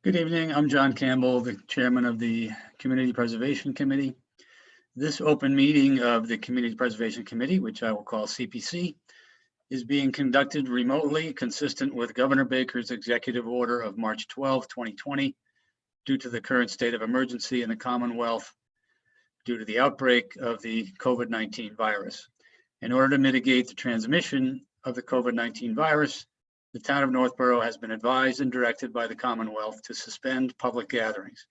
Good evening. I'm John Campbell, the chairman of the Community Preservation Committee. This open meeting of the Community Preservation Committee, which I will call CPC, is being conducted remotely, consistent with Governor Baker's executive order of March 12, 2020, due to the current state of emergency in the Commonwealth due to the outbreak of the COVID-19 virus. In order to mitigate the transmission of the COVID-19 virus, the town of Northborough has been advised and directed by the Commonwealth to suspend public gatherings.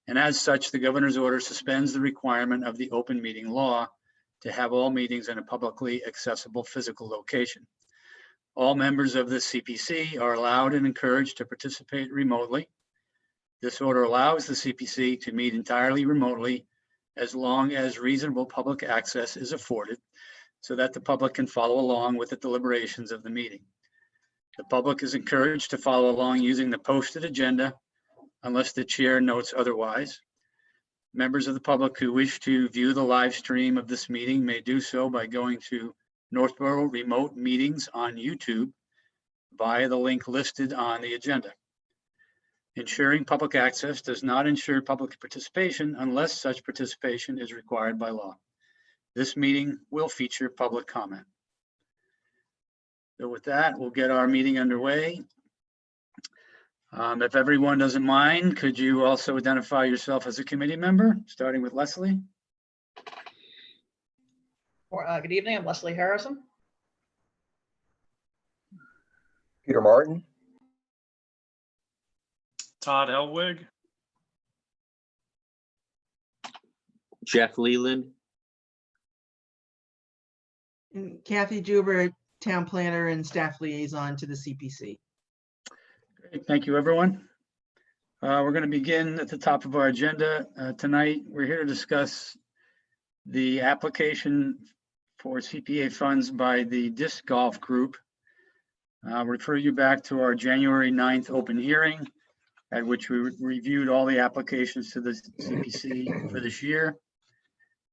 And as such, the governor's order suspends the requirement of the open meeting law to have all meetings in a publicly accessible physical location. All members of the CPC are allowed and encouraged to participate remotely. This order allows the CPC to meet entirely remotely as long as reasonable public access is afforded so that the public can follow along with the deliberations of the meeting. The public is encouraged to follow along using the posted agenda unless the chair notes otherwise. Members of the public who wish to view the live stream of this meeting may do so by going to Northborough Remote Meetings on YouTube via the link listed on the agenda. Ensuring public access does not ensure public participation unless such participation is required by law. This meeting will feature public comment. So with that, we'll get our meeting underway. If everyone doesn't mind, could you also identify yourself as a committee member, starting with Leslie? Good evening, I'm Leslie Harrison. Peter Martin. Todd Elwig. Jeff Leland. And Kathy Juber, town planner and staff liaison to the CPC. Great, thank you, everyone. We're going to begin at the top of our agenda tonight. We're here to discuss the application for CPA funds by the Disc Golf Group. I'll refer you back to our January 9th open hearing at which we reviewed all the applications to the CPC for this year.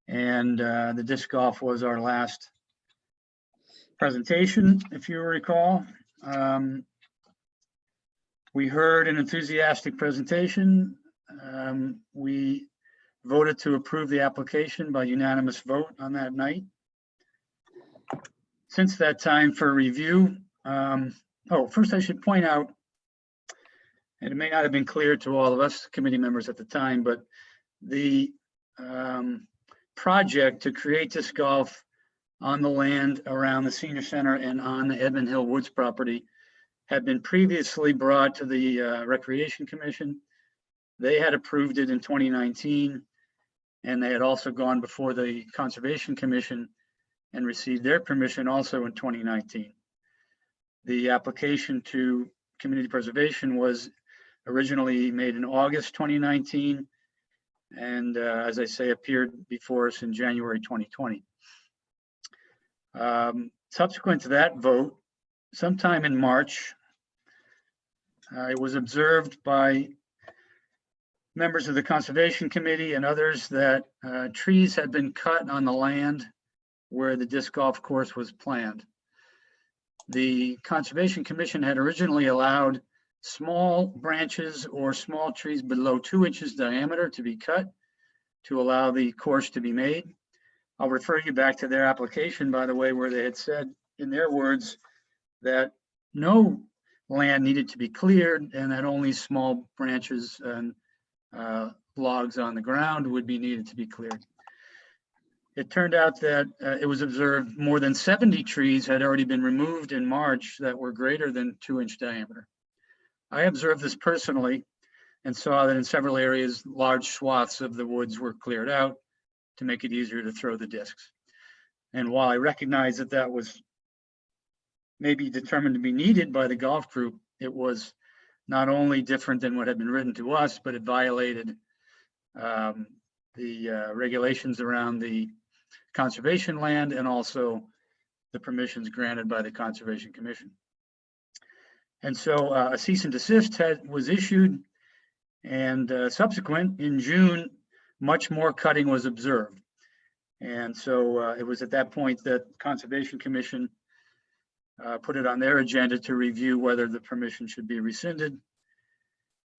And the disc golf was our last presentation, if you recall. We heard an enthusiastic presentation. We voted to approve the application by unanimous vote on that night. Since that time for review, first I should point out, and it may not have been clear to all of us committee members at the time, but the project to create disc golf on the land around the senior center and on the Edmund Hill Woods property had been previously brought to the Recreation Commission. They had approved it in 2019, and they had also gone before the Conservation Commission and received their permission also in 2019. The application to community preservation was originally made in August 2019, and as I say, appeared before us in January 2020. Subsequent to that vote, sometime in March, it was observed by members of the Conservation Committee and others that trees had been cut on the land where the disc golf course was planned. The Conservation Commission had originally allowed small branches or small trees below 2 inches diameter to be cut to allow the course to be made. I'll refer you back to their application, by the way, where they had said in their words that no land needed to be cleared and that only small branches and logs on the ground would be needed to be cleared. It turned out that it was observed more than 70 trees had already been removed in March that were greater than 2-inch diameter. I observed this personally and saw that in several areas, large swaths of the woods were cleared out to make it easier to throw the discs. And while I recognize that that was maybe determined to be needed by the golf group, it was not only different than what had been written to us, but it violated the regulations around the conservation land and also the permissions granted by the Conservation Commission. And so a cease and desist was issued, and subsequent in June, much more cutting was observed. And so it was at that point that Conservation Commission put it on their agenda to review whether the permission should be rescinded.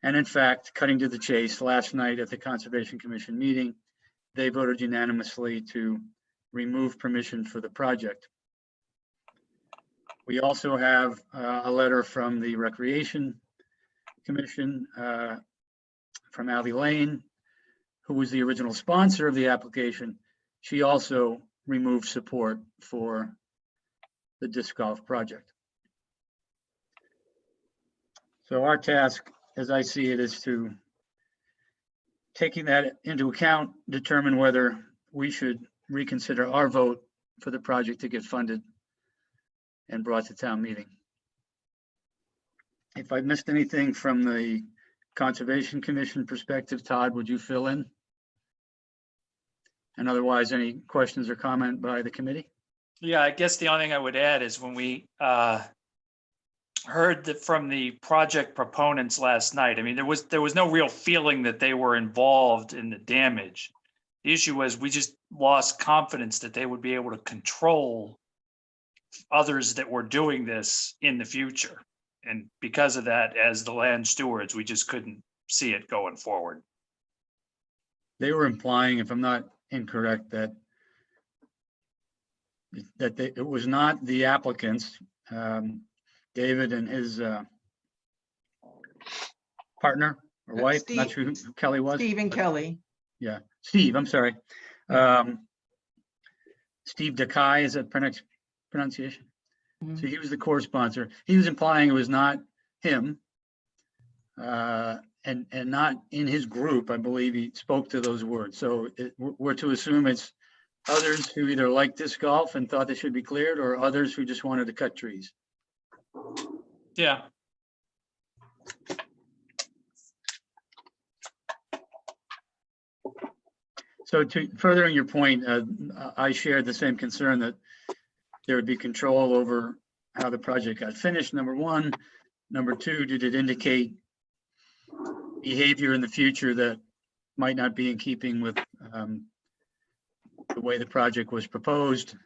And in fact, cutting to the chase, last night at the Conservation Commission meeting, they voted unanimously to remove permission for the project. We also have a letter from the Recreation Commission from Ally Lane, who was the original sponsor of the application. She also removed support for the disc golf project. So our task, as I see it, is to, taking that into account, determine whether we should reconsider our vote for the project to get funded and brought to town meeting. If I missed anything from the Conservation Commission perspective, Todd, would you fill in? And otherwise, any questions or comment by the committee? Yeah, I guess the only thing I would add is when we heard that from the project proponents last night, I mean, there was no real feeling that they were involved in the damage. The issue was we just lost confidence that they would be able to control others that were doing this in the future. And because of that, as the land stewards, we just couldn't see it going forward. They were implying, if I'm not incorrect, that it was not the applicants, David and his partner or wife, not sure who Kelly was. Steve and Kelly. Yeah, Steve, I'm sorry. Steve Dakai, is that pronunciation? Mhm. So he was the core sponsor. He was implying it was not him. And not in his group, I believe he spoke to those words. So we're to assume it's others who either like disc golf and thought they should be cleared, or others who just wanted to cut trees. Yeah. So to furthering your point, I shared the same concern that there would be control over how the project got finished, number one. Number two, did it indicate behavior in the future that might not be in keeping with the way the project was proposed?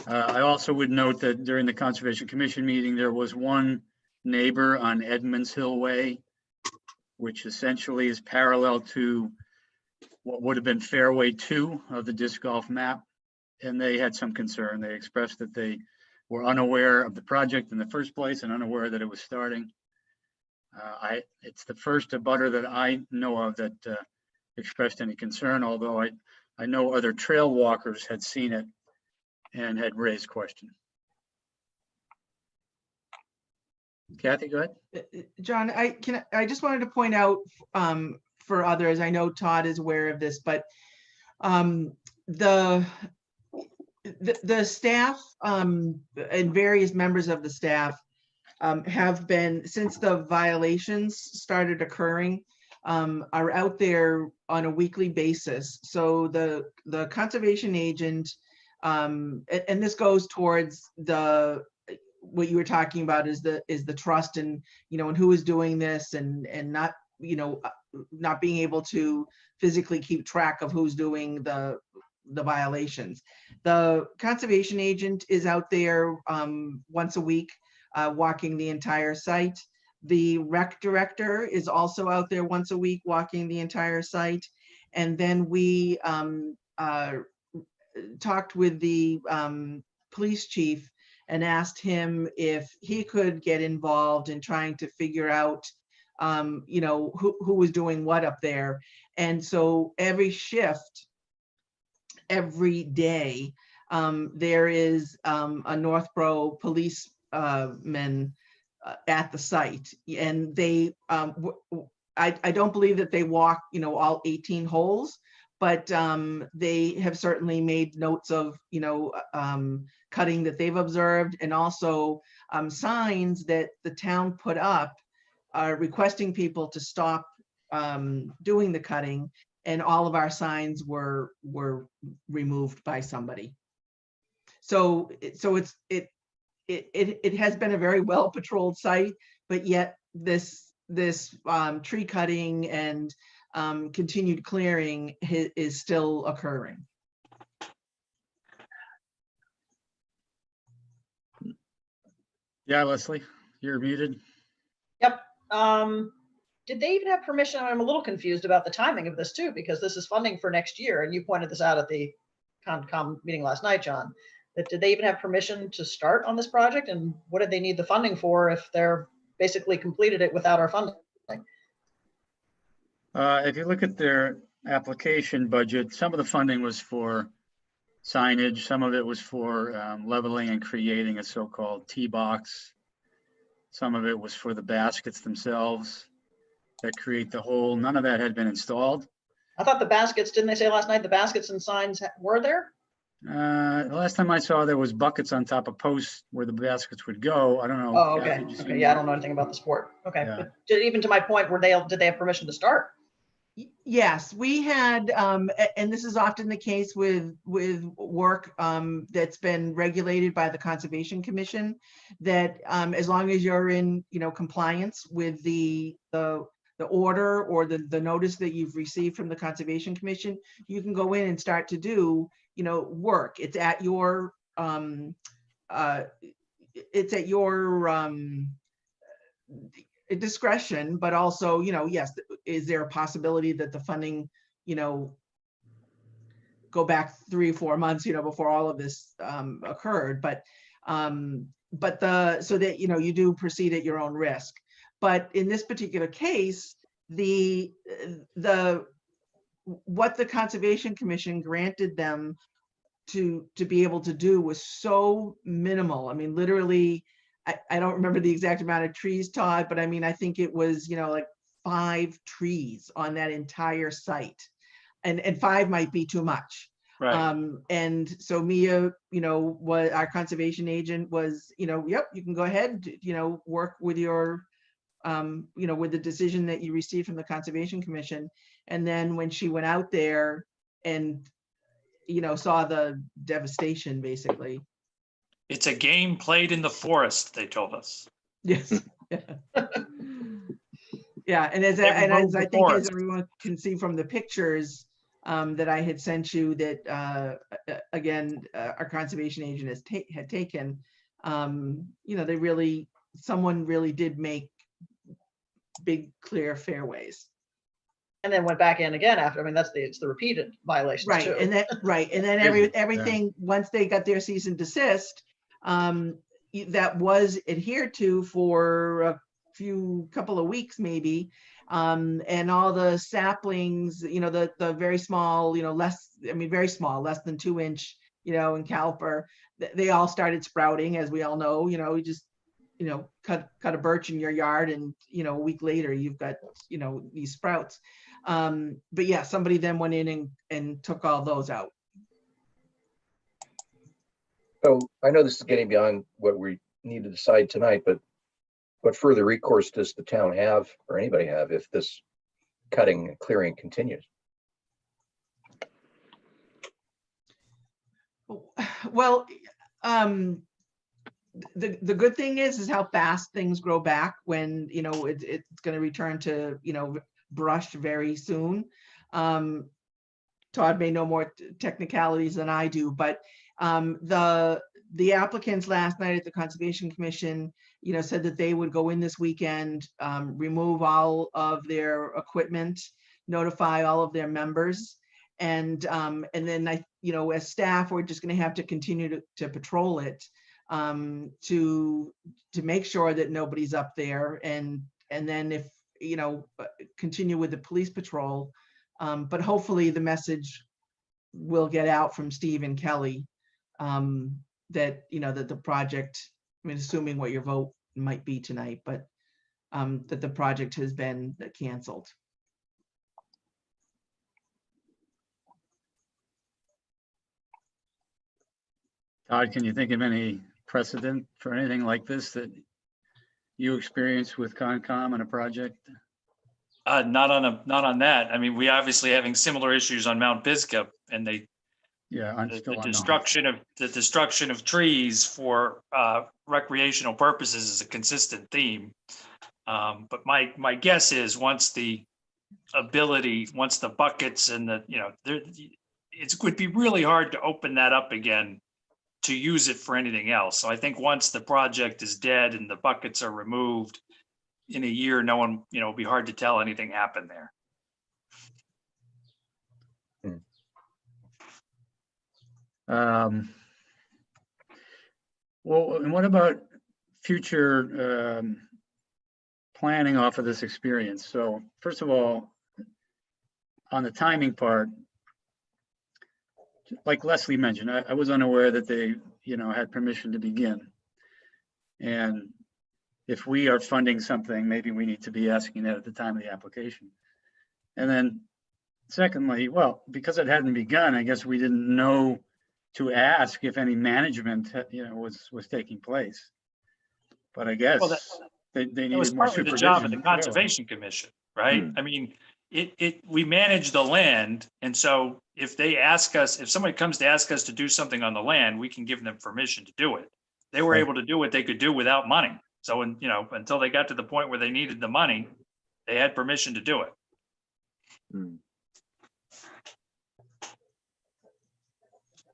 I also would note that during the Conservation Commission meeting, there was one neighbor on Edmonds Hill Way, which essentially is parallel to what would have been Fairway 2 of the disc golf map. And they had some concern. They expressed that they were unaware of the project in the first place and unaware that it was starting. It's the first abutter that I know of that expressed any concern, although I know other trail walkers had seen it and had raised question. Kathy, go ahead. John, I just wanted to point out for others, I know Todd is aware of this, but the staff and various members of the staff have been, since the violations started occurring, are out there on a weekly basis. So the conservation agent, and this goes towards what you were talking about is the trust and, and who is doing this and not, not being able to physically keep track of who's doing the violations. The conservation agent is out there once a week, walking the entire site. The rec director is also out there once a week walking the entire site. And then we talked with the police chief and asked him if he could get involved in trying to figure out who was doing what up there. And so every shift, every day, there is a Northborough policeman at the site, and they I don't believe that they walk all 18 holes, but they have certainly made notes of cutting that they've observed, and also signs that the town put up requesting people to stop doing the cutting, and all of our signs were removed by somebody. So it has been a very well patrolled site, but yet this tree cutting and continued clearing is still occurring. Yeah, Leslie, you're muted. Yep. did they even have permission? I'm a little confused about the timing of this too, because this is funding for next year. And you pointed this out at the Concom meeting last night, John, that did they even have permission to start on this project? And what did they need the funding for if they're basically completed it without our funding? If you look at their application budget, some of the funding was for signage, some of it was for leveling and creating a so-called tee box. Some of it was for the baskets themselves that create the hole. None of that had been installed. I thought the baskets, didn't they say last night, the baskets and signs were there? The last time I saw, there was buckets on top of posts where the baskets would go. I don't know. Oh, Kathy, okay. did you see Okay. Yeah, I that? don't know anything about the sport. Okay. Yeah. But even to my point, did they have permission to start? Yes, we had, and this is often the case with work that's been regulated by the Conservation Commission, that as long as you're in, compliance with the order or the notice that you've received from the Conservation Commission, you can go in and start to do, work. It's at your discretion, but also, yes, is there a possibility that the funding, go back 3 or 4 months, before all of this occurred, but so that, you do proceed at your own risk. But in this particular case, what the Conservation Commission granted them to be able to do was so minimal. I mean, literally, I don't remember the exact amount of trees, Todd, but I mean, I think it was, like 5 trees on that entire site. And 5 might be too much. Right. And so Mia, what our conservation agent was, yep, you can go ahead, work with your, with the decision that you received from the Conservation Commission. And then when she went out there and, saw the devastation, basically. It's a game played in the forest, they told us. Yes. Yeah, and as I think as everyone can see from the pictures that I had sent you, that again, our conservation agent had taken, someone really did make big, clear fairways. And then went back in again after. I mean, it's the repeated violations Right, too. and then everything, once they got their cease and desist, that was adhered to for a couple of weeks maybe, and all the saplings, the very small, very small, less than 2-inch, in caliper, they all started sprouting, as we all know. You just cut a birch in your yard, and a week later you've got these sprouts. But yeah, somebody then went in and took all those out. So I know this is getting beyond what we need to decide tonight, but what further recourse does the town have, or anybody have, if this cutting and clearing continues? Well, the good thing is how fast things grow back when, it's going to return to, brush very soon. Todd may know more technicalities than I do, but the applicants last night at the Conservation Commission, said that they would go in this weekend, remove all of their equipment, notify all of their members, and then as staff, we're just going to have to continue to patrol it, to make sure that nobody's up there, and then if continue with the police patrol, but hopefully the message will get out from Steve and Kelly, that that the project, I mean, assuming what your vote might be tonight, but that the project has been canceled. Todd, can you think of any precedent for anything like this that you experienced with Concom on a project? Not on that. I mean, we obviously having similar issues on Mount Pisgah, and the destruction of trees for recreational purposes is a consistent theme. But my guess is once the buckets and it would be really hard to open that up again to use it for anything else. So I think once the project is dead and the buckets are removed, in a year, no one, it'd be hard to tell anything happened there. Well, and what about future planning off of this experience? So first of all, on the timing part, like Leslie mentioned, I was unaware that they, had permission to begin. And if we are funding something, maybe we need to be asking that at the time of the application. And then secondly, well, because it hadn't begun, I guess we didn't know to ask if any management, was taking place. But I guess Well, that- they It was needed more partly the job of the supervision. Conservation Commission, right? I mean, we manage the land. And so if somebody comes to ask us to do something on the land, we can give them permission to do it. They were Right. able to do what they could do without money. So, until they got to the point where they needed the money, they had permission to do it.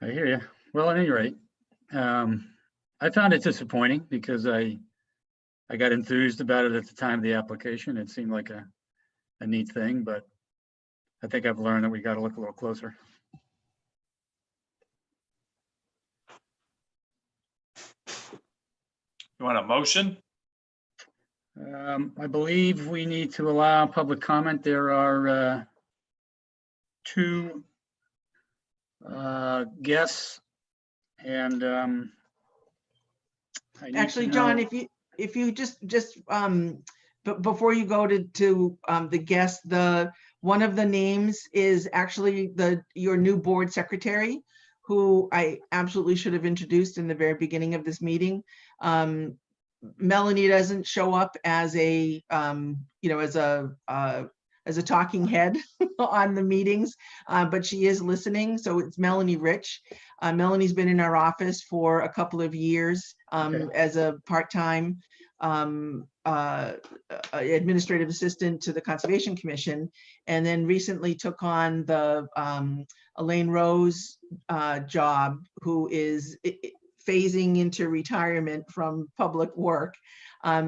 I hear you. Well, at any rate, I found it disappointing because I got enthused about it at the time of the application. It seemed like a neat thing, but I think I've learned that we got to look a little closer. You want a motion? I believe we need to allow public comment. There are two guests, and I need to Actually, John, know- if you just but before you go to the guest, one of the names is actually your new board secretary, who I absolutely should have introduced in the very beginning of this meeting. Melanie doesn't show up as a talking head on the meetings, but she is listening. So it's Melanie Rich. Melanie's been in our office for a couple of years as a part-time administrative assistant to the Conservation Commission, and then recently took on the Elaine Rose job, who is phasing into retirement from public work.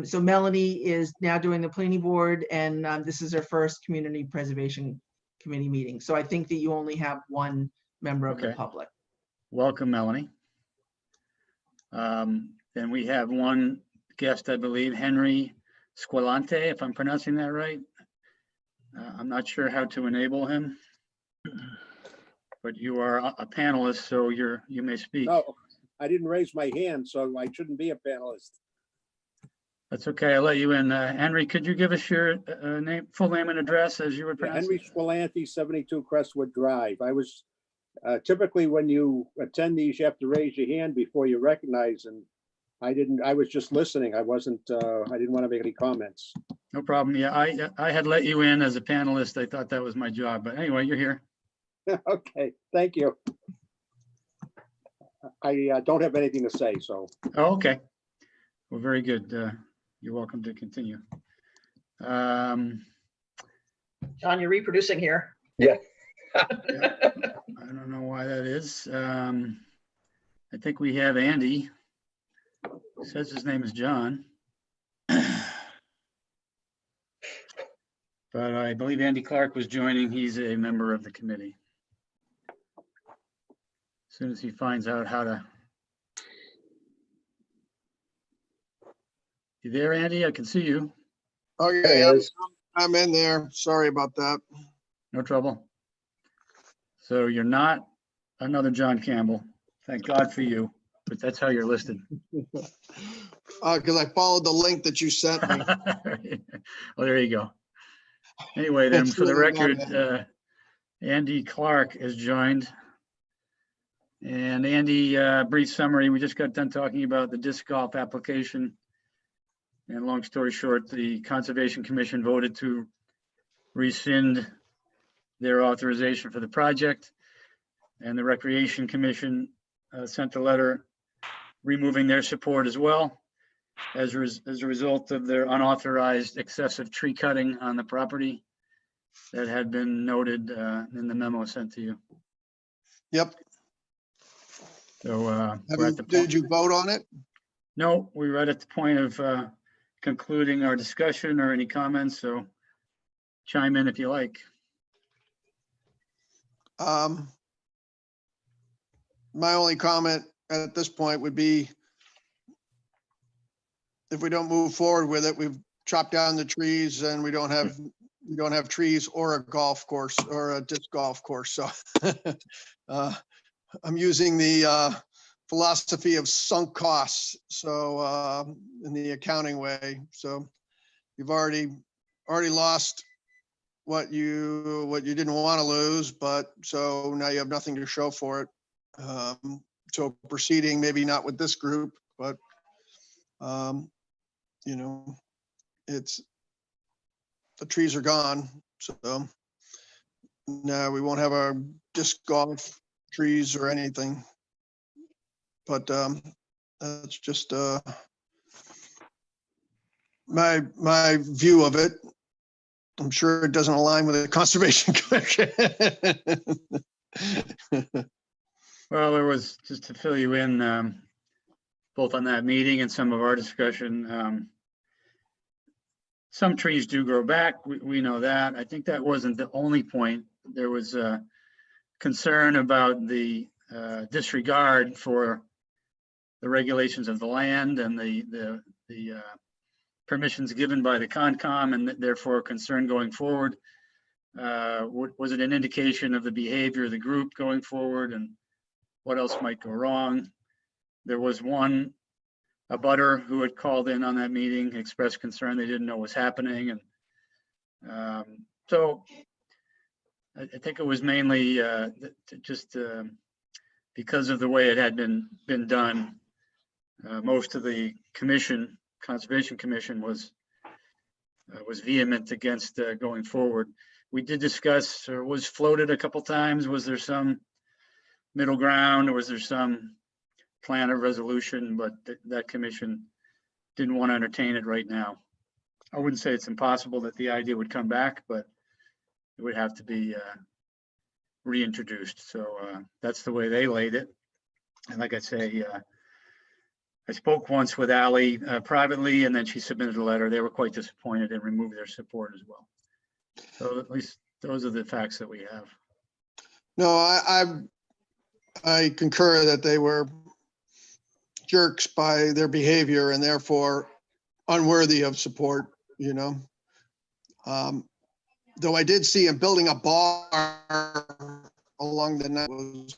So Melanie is now doing the planning board, and this is her first community preservation committee meeting. So I think that you only have one member of the Okay. public. Welcome, Melanie. Then we have one guest, I believe, Henry Squilante, if I'm pronouncing that right. I'm not sure how to enable him, but you are a panelist, so you may speak. No, I didn't raise my hand, so I shouldn't be a panelist. That's okay. I'll let you in. Henry, could you give us your full name and address as you would Yeah, pronounce Henry it? Squilanti, 72 Crestwood Drive. I was, typically when you attend these, you have to raise your hand before you recognize, and I was just listening. I didn't want to make any comments. No problem. Yeah, I had let you in as a panelist. I thought that was my job, but anyway, you're here. Okay, thank you. I don't have anything to say, so. Oh, okay. Well, very good. You're welcome to continue. John, you're reproducing here. I don't know why that is. I think we have Andy. Says his name is John. But I believe Andy Clark was joining. He's a member of the committee. As soon as he finds out how to. You there, Andy? I can see you. There Okay, he is. I'm in there. Sorry about that. No trouble. So you're not another John Campbell. Thank God for you, but that's how you're listed. Because I followed the link that you sent me. Well, there you go. Anyway, then It's for the really not record, Andy Clark has joined. And Andy, brief summary, we just got done talking about the disc golf application. And long story short, the Conservation Commission voted to rescind their authorization for the project. And the Recreation Commission sent a letter removing their support as well as a result of their unauthorized excessive tree cutting on the property that had been noted in the memo sent to you. Yep. So we're at the point. Did you vote on it? No, we're right at the point of concluding our discussion or any comments, so chime in if you like. My only comment at this point would be if we don't move forward with it, we've chopped down the trees and we don't have trees or a golf course or a disc golf course. So I'm using the philosophy of sunk costs. So in the accounting way, so you've already lost what you didn't want to lose, but so now you have nothing to show for it. So proceeding, maybe not with this group, but you know, it's, the trees are gone. So no, we won't have our disc golf trees or anything. But that's just my view of it. I'm sure it doesn't align with the Conservation Commission. Well, there was, just to fill you in, both on that meeting and some of our discussion, some trees do grow back. We know that. I think that wasn't the only point. There was a concern about the disregard for the regulations of the land and the permissions given by the Concom, and therefore concern going forward. Was it an indication of the behavior of the group going forward and what else might go wrong? There was one abutter who had called in on that meeting, expressed concern they didn't know what was happening. And so I think it was mainly just because of the way it had been done. Most of the commission, Conservation Commission, was vehement against going forward. We did discuss, or was floated a couple times, was there some middle ground, or was there some plan of resolution, but that commission didn't want to entertain it right now. I wouldn't say it's impossible that the idea would come back, but it would have to be reintroduced. So that's the way they laid it. And like I say, I spoke once with Ally privately, and then she submitted a letter. They were quite disappointed and removed their support as well. So at least those are the facts that we have. No, I concur that they were jerks by their behavior and therefore unworthy of support, you know. Though I did see him building a bar along the net was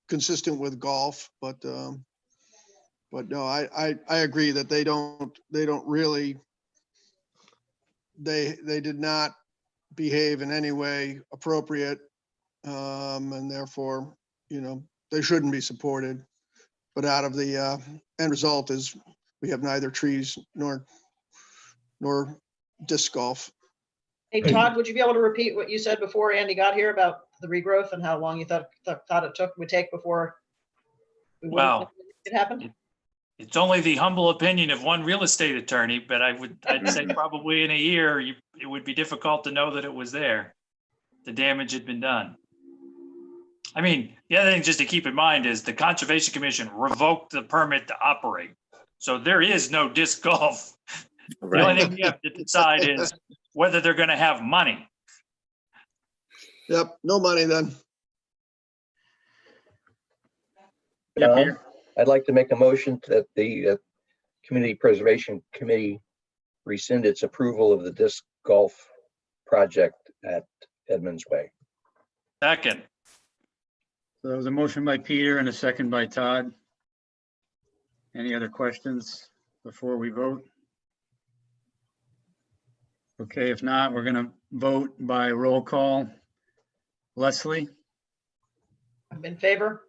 consistent with golf, but no, I agree that they did not behave in any way appropriate, and therefore, you know, they shouldn't be supported. But out of the end result is we have neither trees nor disc golf. Hey, Todd, would you be able to repeat what you said before Andy got here about the regrowth and how long you thought it would take before we Wow. it happened? It's only the humble opinion of one real estate attorney, but I'd say probably in a year, it would be difficult to know that it was there. The damage had been done. I mean, the other thing just to keep in mind is the Conservation Commission revoked the permit to operate. So there is no disc golf. The only thing we have to decide is whether they're going to have money. Yep, no money then. Yeah, Peter. I'd like to make a motion that the Community Preservation Committee rescind its approval of the disc golf project at Edmonds Way. Second. So there was a motion by Peter and a second by Todd. Any other questions before we vote? Okay, if not, we're going to vote by roll call. Leslie? I'm in favor.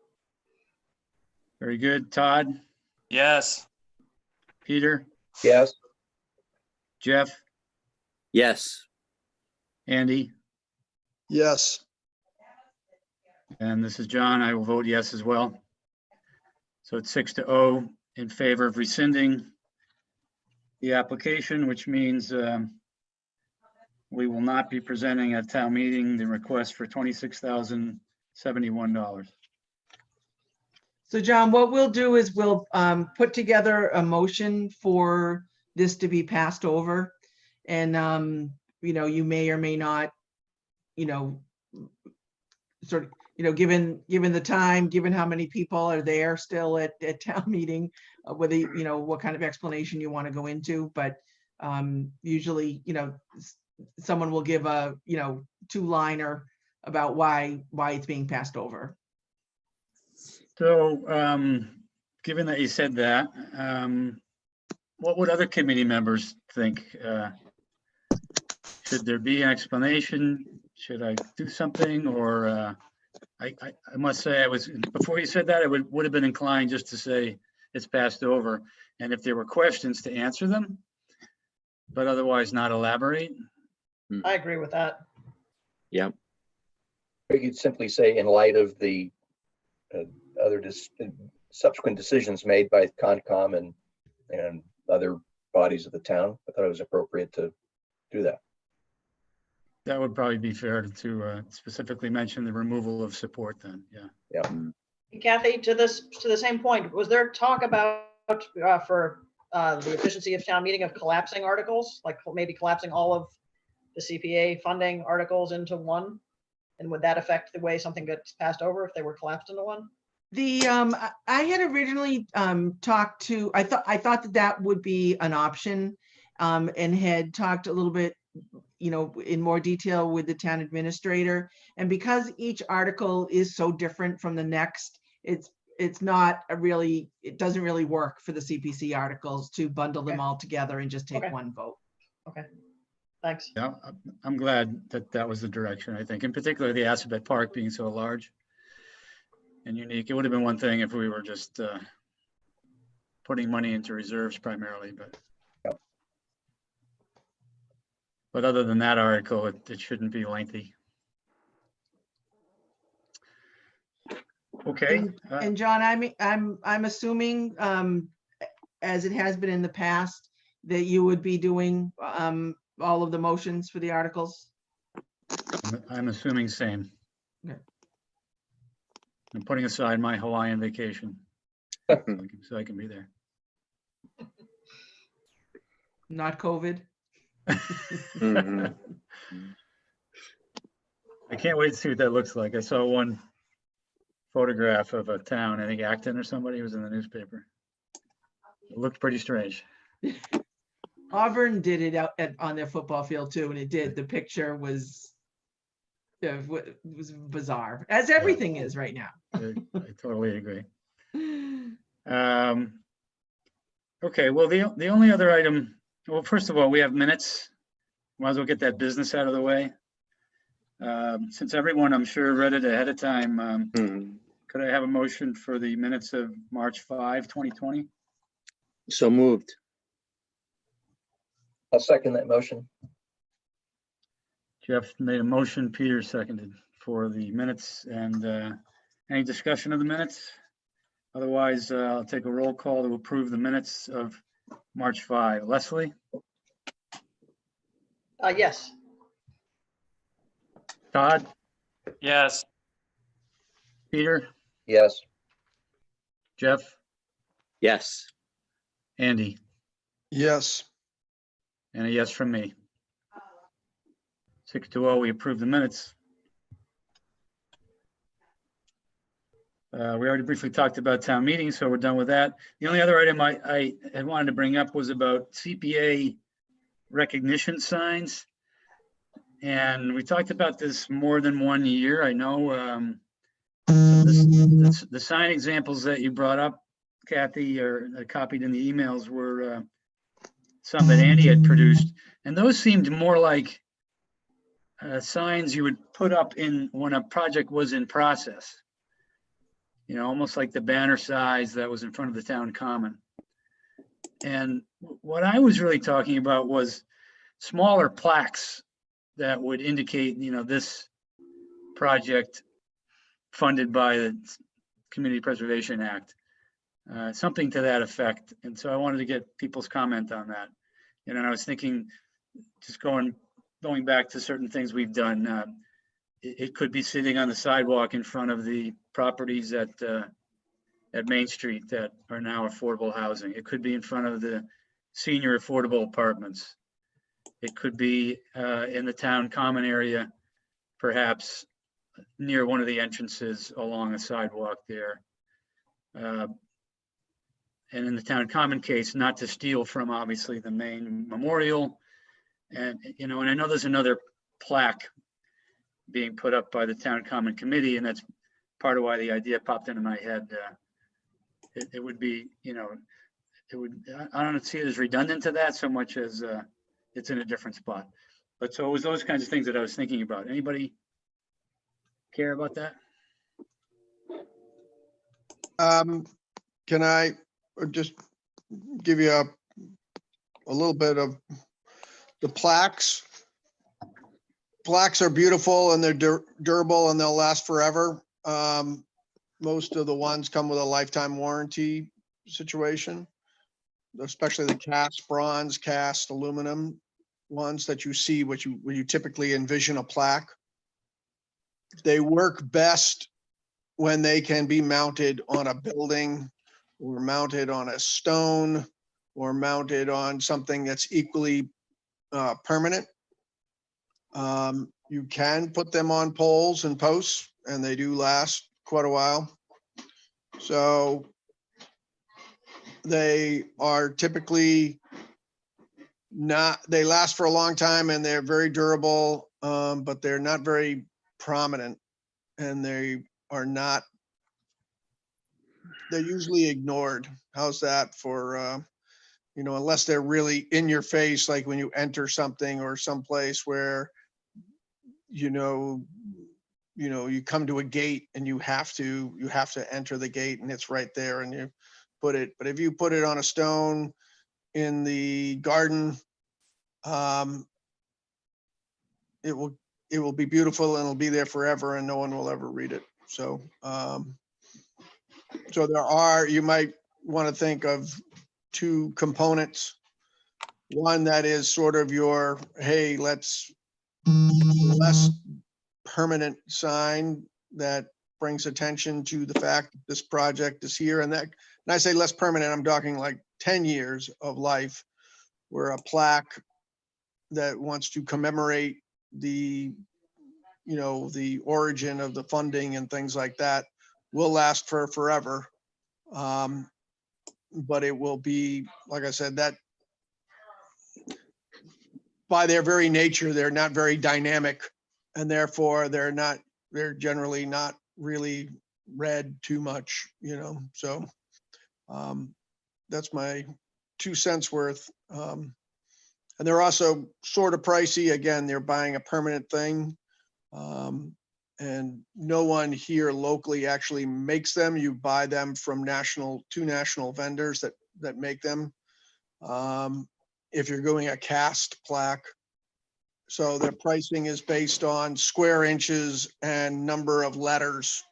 Very good. Todd? Yes. Peter? Yes, Jeff? Yes. Andy? Yes. And this is John. I will vote yes as well. So it's 6-0 in favor of rescinding the application, which means we will not be presenting at town meeting the request for $26,071. So John, what we'll do is we'll put together a motion for this to be passed over. And, you may or may not, sort of, given the time, given how many people are there still at town meeting, whether, what kind of explanation you want to go into, but usually, someone will give a, 2-liner about why it's being passed over. So, given that you said that, what would other committee members think? Should there be an explanation? Should I do something? Or I must say, before you said that, I would have been inclined just to say it's passed over. And if there were questions, to answer them, but otherwise not elaborate. I agree with that. Yeah. Or you'd simply say, in light of the other subsequent decisions made by Concom and other bodies of the town, I thought it was appropriate to do that. That would probably be fair to specifically mention the removal of support then, yeah. Kathy, to the same point, was there talk about for the efficiency of town meeting of collapsing articles, like maybe collapsing all of the CPA funding articles into one? And would that affect the way something gets passed over if they were collapsed into one? I had originally talked to, I thought that would be an option, and had talked a little bit, in more detail with the town administrator. And because each article is so different from the next, it doesn't really work for the CPC articles to bundle them all together and just take Okay. one vote. Okay, thanks. Yeah, I'm glad that was the direction, I think, in particular the Assabet Park being so large and unique. It would have been one thing if we were just putting money into reserves primarily, but other than that article, it shouldn't be lengthy. Okay. And John, I'm assuming, as it has been in the past, that you would be doing all of the motions for the articles. I'm assuming same. Okay. I'm putting aside my Hawaiian vacation so I can be there. Not COVID. Mhm. I can't wait to see what that looks like. I saw one photograph of a town, I think Acton or somebody was in the newspaper. It looked pretty strange. Auburn did it out on their football field too, and it did. The picture was bizarre, as everything is right now. I totally agree. Okay, well, the only other item, well, first of all, we have minutes. Might as well get that business out of the way. Since everyone, I'm sure, read it ahead of time, Mhm. could I have a motion for the minutes of March 5, 2020? So moved. I'll second that motion. Jeff made a motion, Peter seconded for the minutes, and any discussion of the minutes? Otherwise, I'll take a roll call to approve the minutes of March 5. Leslie, Yes. Todd, Yes. Peter, Yes. Jeff, Yes. Andy, Yes. and a yes from me. 6-0, we approve the minutes. We already briefly talked about town meetings, so we're done with that. The only other item I had wanted to bring up was about CPA recognition signs. And we talked about this more than one year. I know the sign examples that you brought up, Kathy, or copied in the emails were some that Andy had produced. And those seemed more like signs you would put up when a project was in process. Almost like the banner size that was in front of the town common. And what I was really talking about was smaller plaques that would indicate, this project funded by the Community Preservation Act, something to that effect. And so I wanted to get people's comment on that. And I was thinking, just going back to certain things we've done, it could be sitting on the sidewalk in front of the properties at Main Street that are now affordable housing. It could be in front of the senior affordable apartments. It could be in the town common area, perhaps near one of the entrances along a sidewalk there. And in the town common case, not to steal from obviously the main memorial. And, you know, and I know there's another plaque being put up by the town common committee, and that's part of why the idea popped into my head. It would be, you know, it would, I don't see it as redundant to that so much as it's in a different spot. But so it was those kinds of things that I was thinking about. Anybody care about that? Can I just give you a little bit of the plaques? Plaques are beautiful and they're durable and they'll last forever. Most of the ones come with a lifetime warranty situation, especially the cast bronze, cast aluminum ones that you see, when you typically envision a plaque. They work best when they can be mounted on a building or mounted on a stone or mounted on something that's equally permanent. You can put them on poles and posts and they do last quite a while. So they are typically they last for a long time and they're very durable, but they're not very prominent and they're usually ignored. How's that for, you know, unless they're really in your face, like when you enter something or someplace where, you come to a gate and you have to enter the gate and it's right there and you put it, but if you put it on a stone in the garden, it will be beautiful and it'll be there forever and no one will ever read it. So, you might want to think of two components. One that is sort of your, hey, less permanent sign that brings attention to the fact that this project is here. And I say less permanent, I'm talking like 10 years of life, where a plaque that wants to commemorate the origin of the funding and things like that will last for forever. But it will be, like I said, that by their very nature, they're not very dynamic and therefore they're generally not really read too much, so that's my 2 cents worth. And they're also sort of pricey. Again, they're buying a permanent thing. And no one here locally actually makes them. You buy them from two national vendors that make them. If you're going a cast plaque. So their pricing is based on square inches and number of letters.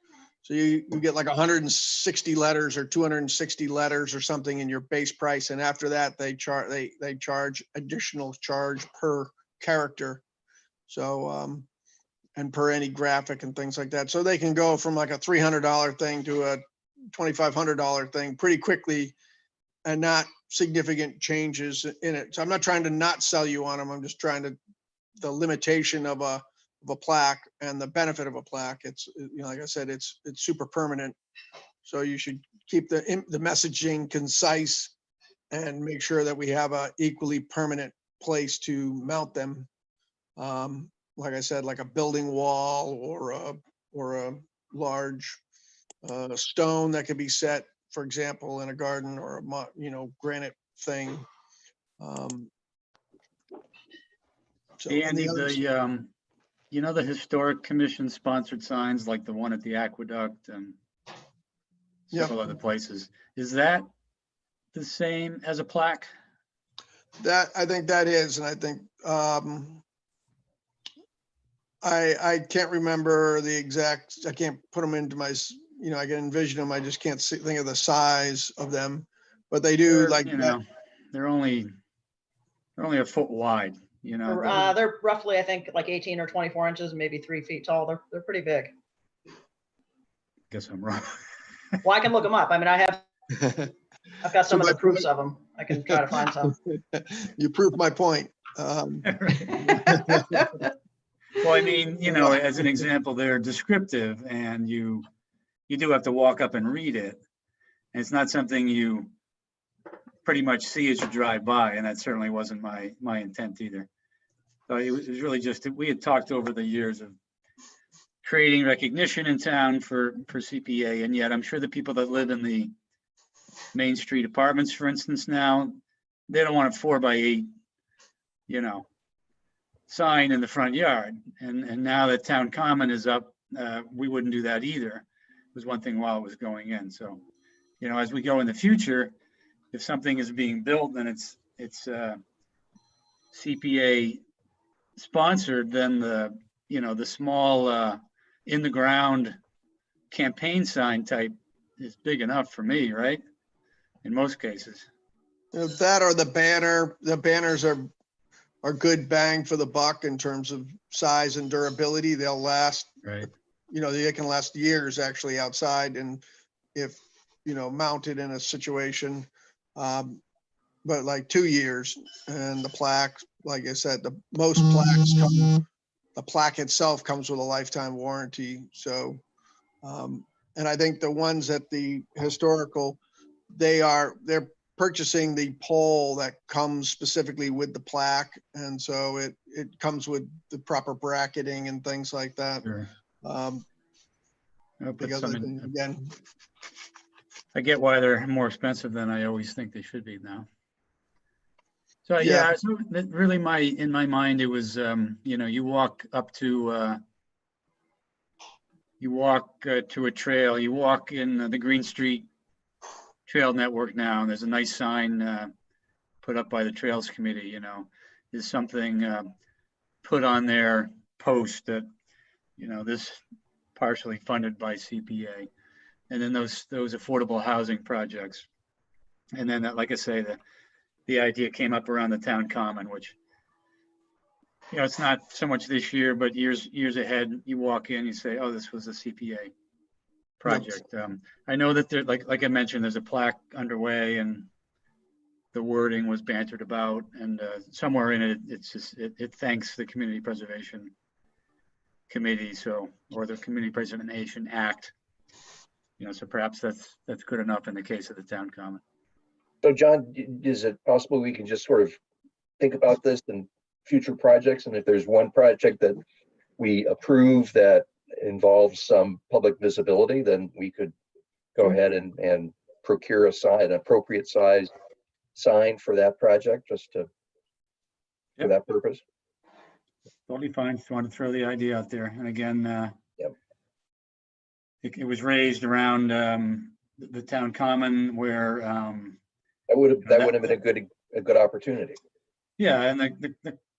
So you get like 160 letters or 260 letters or something in your base price. And after that, they charge additional charge per character. So, and per any graphic and things like that. So they can go from like a $300 thing to a $2,500 thing pretty quickly and not significant changes in it. So I'm not trying to not sell you on them. I'm just trying to, the limitation of a plaque and the benefit of a plaque. It's, like I said, it's super permanent. So you should keep the messaging concise and make sure that we have a equally permanent place to mount them. Like I said, like a building wall or a large stone that could be set, for example, in a garden or a granite thing. Andy, the Historic Commission sponsored signs like the one at the Aqueduct and several other places. Is that the same as a plaque? I think that is, and I think I can't remember the exact. I can't put them into my. I can envision them. I just can't think of the size of them, but they do they're only a foot wide. They're roughly, I think, like 18 or 24 inches, maybe 3 feet tall. They're pretty big. Guess I'm wrong. Well, I can look them up. I mean, I have I've got some of my the proofs point- of them. I can try to find some. You proved my point. Well, I mean, you know, as an example, they're descriptive and you do have to walk up and read it. And it's not something you pretty much see as you drive by, and that certainly wasn't my intent either. So it was really just, that we had talked over the years of creating recognition in town for CPA, and yet I'm sure the people that live in the Main Street apartments, for instance, now, they don't want a 4x8, you know, sign in the front yard. And now that Town Common is up, we wouldn't do that either. It was one thing while it was going in. So, you know, as we go in the future, if something is being built and it's CPA sponsored, then the small in the ground campaign sign type is big enough for me, right? In most cases. That or the banner, the banners are good bang for the buck in terms of size and durability. They'll last, Right. they can last years actually outside, and if, mounted in a situation, but like 2 years. And the plaque, like I said, the most plaques the plaque itself comes with a lifetime warranty. So, and I think the ones at the historical, they're purchasing the pole that comes specifically with the plaque. And so it comes with the proper bracketing and things like that. Sure. I'll put Because some in. again, I get why they're more expensive than I always think they should be now. So Yeah. yeah, so that really in my mind, it was, you walk up to, to a trail, you walk in the Green Street Trail Network now, and there's a nice sign put up by the Trails Committee, is something put on their post that, this partially funded by CPA. And then those affordable housing projects. And then, like I say, the idea came up around the Town Common, which, it's not so much this year, but years ahead, you walk in, you say, oh, this was a CPA project. I know that there, like I mentioned, there's a plaque underway and the wording was bantered about, and somewhere in it, it's just, it thanks the Community Preservation Committee, or the Community Preservation Act. So perhaps that's good enough in the case of the Town Common. So John, is it possible we can just sort of think about this in future projects? And if there's one project that we approve that involves some public visibility, then we could go ahead and procure an appropriate size sign for that project, just for that purpose. Totally fine. Just wanted to throw the idea out there. And again, Yep. it was raised around the Town Common where That would have been a good opportunity. yeah, and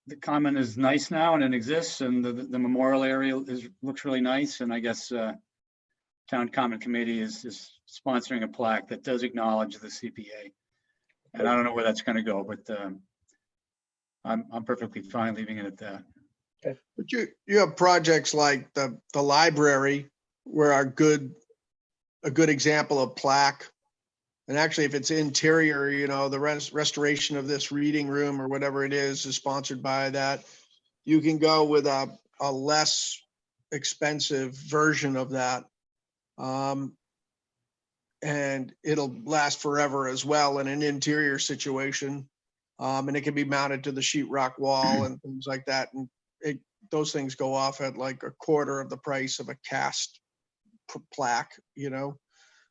the common is nice now and it exists, and the memorial area looks really nice. And I guess Town Common Committee is sponsoring a plaque that does acknowledge the CPA. And I don't know where that's going to go, but I'm perfectly fine leaving it at that. but you have projects like the library where a good example of plaque. And actually, if it's interior, the restoration of this reading room or whatever it is sponsored by that, you can go with a less expensive version of that. And it'll last forever as well in an interior situation. And it can be mounted to the sheetrock wall and things like that. And those things go off at like a quarter of the price of a cast plaque,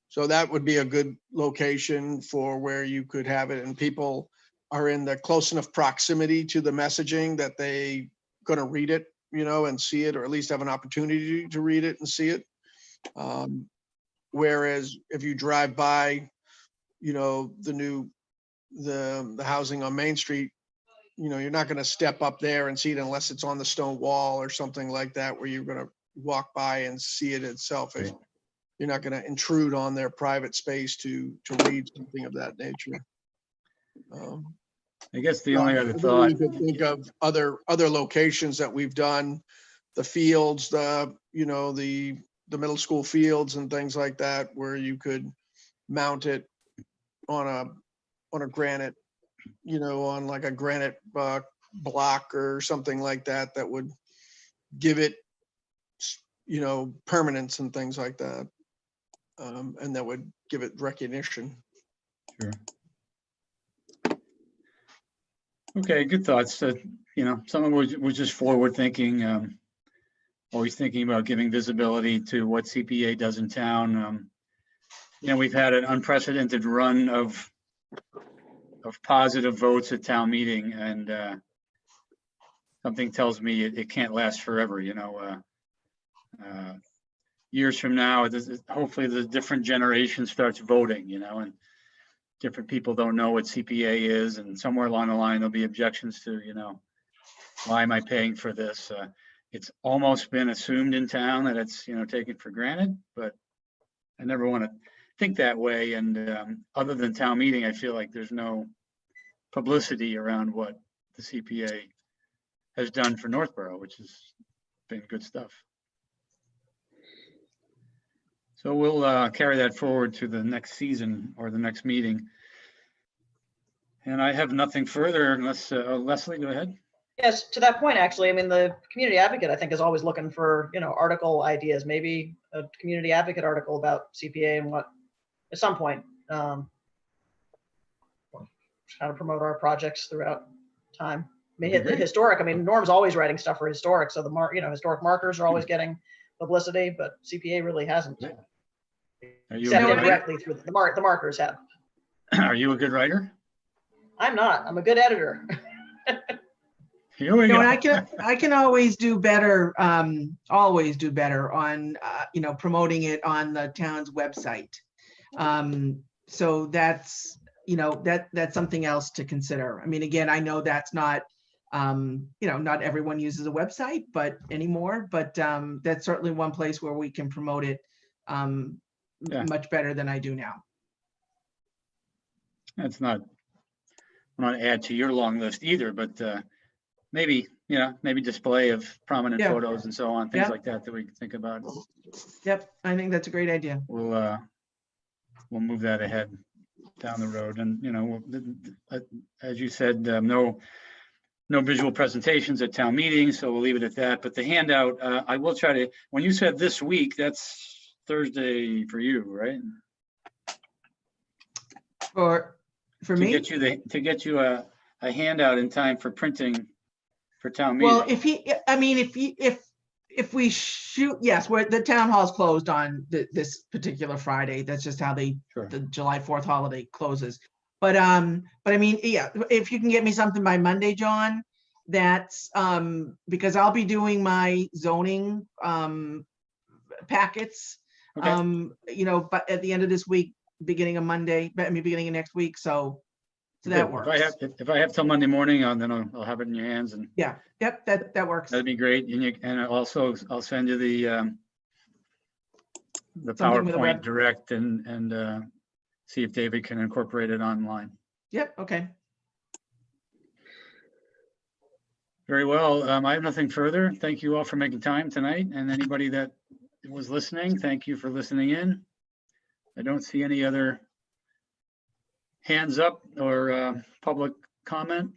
So that would be a good location for where you could have it, and people are in the close enough proximity to the messaging that they gonna read it, and see it, or at least have an opportunity to read it and see it. Whereas if you drive by, the housing on Main Street, you're not gonna step up there and see it unless it's on the stone wall or something like that, where you're gonna walk by and see it itself. Right. You're not going to intrude on their private space to read something of that nature. I guess the only other I thought, you could think of other locations that we've done, the fields, the middle school fields and things like that, where you could mount it on a granite, on like a granite block or something like that, that would give it, permanence and things like that. And that would give it recognition. Sure. Okay, good thoughts. Someone was just forward thinking, always thinking about giving visibility to what CPA does in town. We've had an unprecedented run of positive votes at town meeting, and something tells me it can't last forever. Years from now, hopefully the different generation starts voting, and different people don't know what CPA is, and somewhere along the line, there'll be objections to, why am I paying for this? It's almost been assumed in town that it's, taken for granted, but I never want to think that way. And other than town meeting, I feel like there's no publicity around what the CPA has done for Northborough, which has been good stuff. So we'll carry that forward to the next season or the next meeting. And I have nothing further unless, Leslie, go ahead. Yes, to that point, actually, I mean, the community advocate, I think, is always looking for, article ideas, maybe a community advocate article about CPA and what, at some point, how to promote our projects throughout time. I mean, Great. historic, I mean, Norm's always writing stuff for historic, so historic markers are always getting publicity, but CPA really hasn't. Are you a Except good writer? indirectly through the markers have. Are you a good writer? I'm not. I'm a good editor. Here we go. And I can always do better, on, promoting it on the town's website. So that's, that's something else to consider. I mean, again, I know that's not, not everyone uses a website, but anymore, but that's certainly one place where we can promote it much better than I do now. That's not, I'm not add to your long list either, but maybe, maybe display of prominent Yeah. photos and so on, things Yeah. like that we can think about. Yep, I think that's a great idea. We'll move that ahead down the road. And, as you said, no visual presentations at town meetings, so we'll leave it at that. But the handout, I will try to, when you said this week, that's Thursday for you, right? For To me? get you a handout in time for printing for town meeting. Well, if we shoot, yes, where the town hall's closed on this particular Friday. That's just how the July 4th holiday closes. But I mean, yeah, if you can get me something by Monday, John, that's because I'll be doing my zoning packets, Okay. but at the end of this week, beginning of Monday, beginning of next week. So that Good. works. If I have till Monday morning, then I'll have it in your hands, and Yeah, yep, that works. that'd be great. And also I'll send you the Something with a PowerPoint web- direct and see if David can incorporate it online. Yep, okay. Very well. I have nothing further. Thank you all for making time tonight, and anybody that was listening, thank you for listening in. I don't see any other hands up or public comment.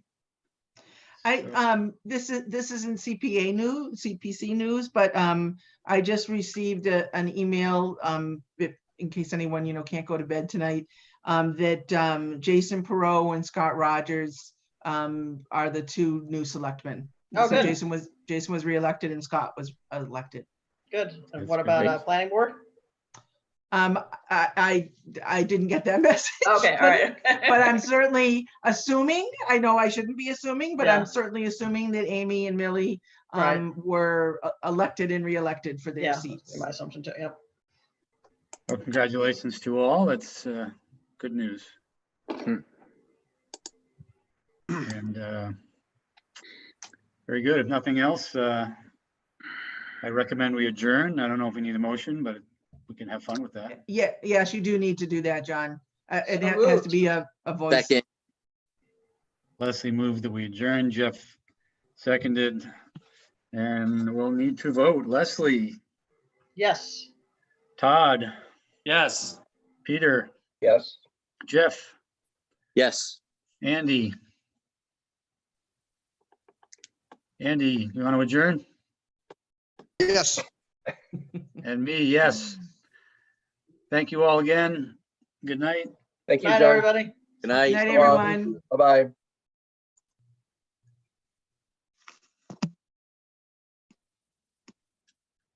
This isn't CPC news, but I just received an email, in case anyone, can't go to bed tonight, that Jason Perot and Scott Rogers are the two new selectmen. Oh, So good. Jason was reelected and Scott was elected. Good. And That's what about great. planning board? I didn't get that message. Okay, all right. But I'm certainly assuming, I know I shouldn't be assuming, but Yeah. I'm certainly assuming that Amy and Millie Right. were elected and reelected for their Yeah, seats. my assumption too, yep. Well, congratulations to all. That's good news. And very good. If nothing else, I recommend we adjourn. I don't know if we need a motion, but we can have fun with that. Yeah, yes, you do need to do that, John. It So has to moved. be a voice. Second, Leslie moved that we adjourn. Jeff seconded. And we'll need to vote. Leslie, Yes. Todd, Yes. Peter, Yes. Jeff, Yes. Andy. Andy, you want to adjourn? Yes. And me, yes. Thank you all again. Good night. Thank you, Night, John. everybody. Good night. Night, everyone. Bye-bye.